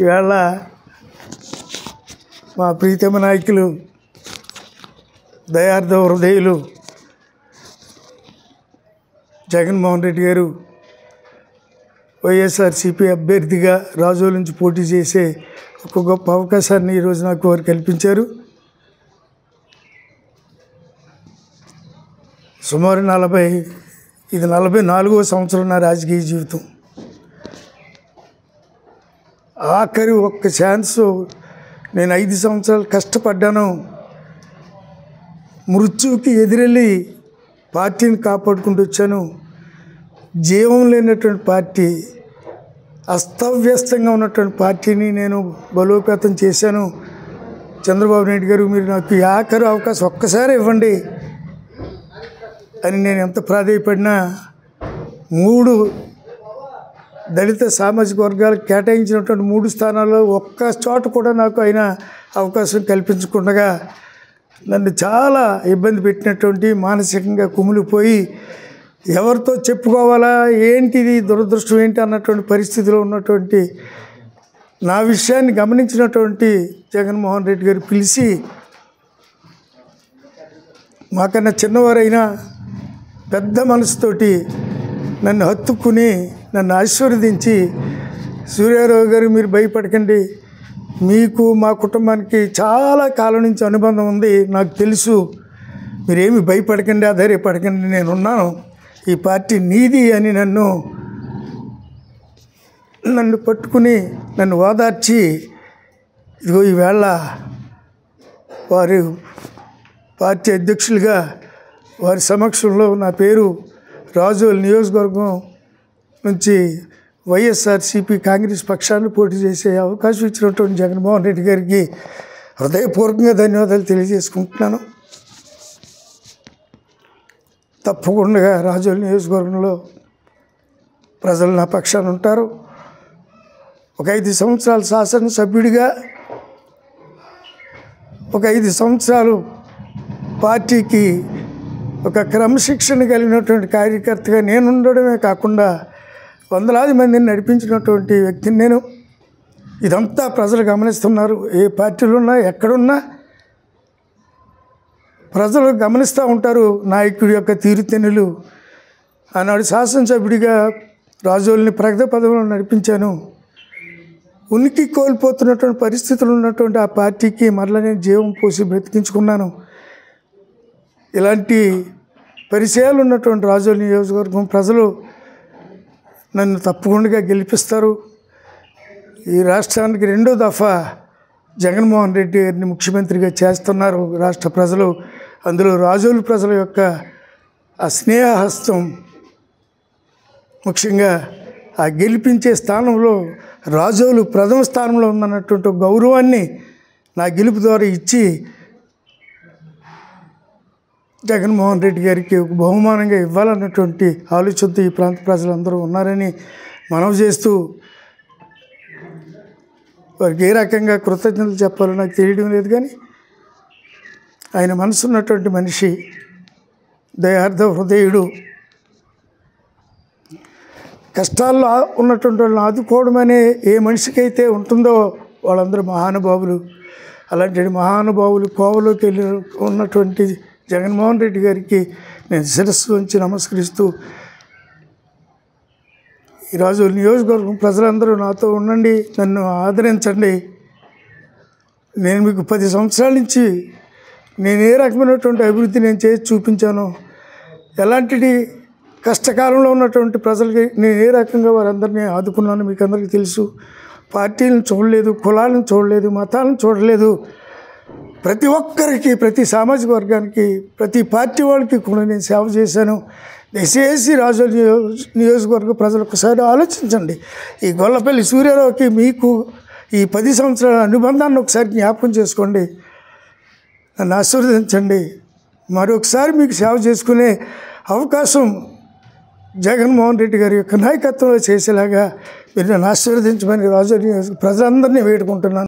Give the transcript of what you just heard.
ఇవాళ మా ప్రీతమ నాయకులు దయార్థ హృదయులు జగన్మోహన్ రెడ్డి గారు వైఎస్ఆర్సీపీ అభ్యర్థిగా రాజోల నుంచి పోటీ చేసే ఒక గొప్ప అవకాశాన్ని ఈరోజు నాకు వారు కల్పించారు. సుమారు 44వ సంవత్సరం నా రాజకీయ జీవితం. ఆఖరి ఒక్క ఛాన్స్ నేను 5 సంవత్సరాలు కష్టపడ్డాను. మృత్యువుకి ఎదురెళ్ళి పార్టీని కాపాడుకుంటూ వచ్చాను. జీవం లేనటువంటి పార్టీ, అస్తవ్యస్తంగా ఉన్నటువంటి పార్టీని నేను బలోపేతం చేశాను. చంద్రబాబు నాయుడు గారు, మీరు నాకు ఆఖరి అవకాశం ఒక్కసారి ఇవ్వండి అని నేను ఎంత ప్రాధేయపడినా 3 దళిత సామాజిక వర్గాలకు కేటాయించినటువంటి 3 స్థానాల్లో ఒక్క చోట కూడా నాకు ఆయన అవకాశం కల్పించకుండా నన్ను చాలా ఇబ్బంది పెట్టినటువంటి, మానసికంగా కుమిలిపోయి ఎవరితో చెప్పుకోవాలా, ఏంటిది దురదృష్టం ఏంటి అన్నటువంటి పరిస్థితిలో ఉన్నటువంటి నా విషయాన్ని గమనించినటువంటి జగన్మోహన్ రెడ్డి గారు పిలిచి, మాకన్నా చిన్నవారైనా పెద్ద మనసుతోటి నన్ను హత్తుకుని నన్ను ఆశీర్వదించి, సూర్యారావు గారు మీరు భయపడకండి, మీకు మా కుటుంబానికి చాలా కాలం నుంచి అనుబంధం ఉంది, నాకు తెలుసు, మీరేమి భయపడకండి, ఆధైర్యపడకండి, నేనున్నాను, ఈ పార్టీ నీది అని నన్ను పట్టుకుని నన్ను ఓదార్చి, ఇదిగో ఈవేళ వారి పార్టీ అధ్యక్షులుగా వారి సమక్షంలో నా పేరు రాజోల్ నియోజకవర్గం నుంచి వైఎస్ఆర్సీపీ కాంగ్రెస్ పక్షాన్ని పోటీ చేసే అవకాశం ఇచ్చినటువంటి జగన్మోహన్ రెడ్డి గారికి హృదయపూర్వకంగా ధన్యవాదాలు తెలియజేసుకుంటున్నాను. తప్పకుండా రాజోల్ నియోజకవర్గంలో ప్రజలు నా పక్షాన ఉంటారు. ఒక 5 సంవత్సరాలు శాసనసభ్యుడిగా, ఒక 5 సంవత్సరాలు పార్టీకి ఒక క్రమశిక్షణ కలిగినటువంటి కార్యకర్తగా నేను ఉండడమే కాకుండా వందలాది మందిని నడిపించినటువంటి వ్యక్తిని నేను. ఇదంతా ప్రజలు గమనిస్తున్నారు. ఏ పార్టీలో ఉన్నా, ఎక్కడున్నా ప్రజలు గమనిస్తూ ఉంటారు నాయకుడి యొక్క తీరుతెన్నులు. ఆనాడు శాసనసభ్యుడిగా రాజోల్ని ప్రగతి పదవిలో నడిపించాను. ఉనికి కోల్పోతున్నటువంటి పరిస్థితులు ఉన్నటువంటి ఆ పార్టీకి మరలా నేను జీవం పోసి బ్రతికించుకున్నాను. ఇలాంటి పరిచయాలు ఉన్నటువంటి రాజోల్ నియోజకవర్గం ప్రజలు నన్ను తప్పకుండా గెలిపిస్తారు. ఈ రాష్ట్రానికి 2వ దఫా జగన్మోహన్ రెడ్డి గారిని ముఖ్యమంత్రిగా చేస్తున్నారు రాష్ట్ర ప్రజలు. అందులో రాజోలు ప్రజల యొక్క ఆ స్నేహహస్తం, ముఖ్యంగా ఆ గెలిపించే స్థానంలో రాజోలు ప్రథమ స్థానంలో ఉందన్నటువంటి గౌరవాన్ని నా గెలుపు ద్వారా ఇచ్చి జగన్మోహన్ రెడ్డి గారికి ఒక బహుమానంగా ఇవ్వాలన్నటువంటి ఆలోచనతో ఈ ప్రాంత ప్రజలందరూ ఉన్నారని మనవి చేస్తూ, వారికి ఏ రకంగా కృతజ్ఞతలు చెప్పాలో నాకు తెలియడం లేదు, కానీ ఆయన మనసున్నటువంటి మనిషి, దయార్థ హృదయుడు. కష్టాల్లో ఉన్నటువంటి వాళ్ళని ఆదుకోవడం అనే ఏ మనిషికైతే ఉంటుందో వాళ్ళందరూ మహానుభావులు. అలాంటి మహానుభావులు కోవలోకి వెళ్ళి ఉన్నటువంటి జగన్మోహన్ రెడ్డి గారికి నేను శిరస్సు ఉంచి నమస్కరిస్తూ, ఈరోజు నియోజకవర్గం ప్రజలందరూ నాతో ఉండండి, నన్ను ఆదరించండి. నేను మీకు 10 సంవత్సరాల నుంచి నేను ఏ రకమైనటువంటి అభివృద్ధి నేను చేసి చూపించాను, ఎలాంటిది కష్టకాలంలో ఉన్నటువంటి ప్రజలకి నేను ఏ రకంగా వారందరినీ ఆదుకున్నాను మీకు అందరికీ తెలుసు. పార్టీలను చూడలేదు, కులాలను చూడలేదు, మతాలను చూడలేదు. ప్రతి ఒక్కరికి, ప్రతి సామాజిక వర్గానికి, ప్రతి పార్టీ వాళ్ళకి కూడా నేను సేవ చేశాను. దయచేసి రాజోల్ నియోజకవర్గ ప్రజలు ఒకసారి ఆలోచించండి. ఈ గొల్లపల్లి సూర్యారావుకి మీకు ఈ 10 సంవత్సరాల అనుబంధాన్ని ఒకసారి జ్ఞాపకం చేసుకోండి, నన్ను ఆశీర్వదించండి. మరొకసారి మీకు సేవ చేసుకునే అవకాశం జగన్మోహన్ రెడ్డి గారి యొక్క నాయకత్వంలో చేసేలాగా మీరు నన్ను ఆశీర్వదించమని రాజోల్ నియోజకవర్గ ప్రజలందరినీ వేడుకుంటున్నాను.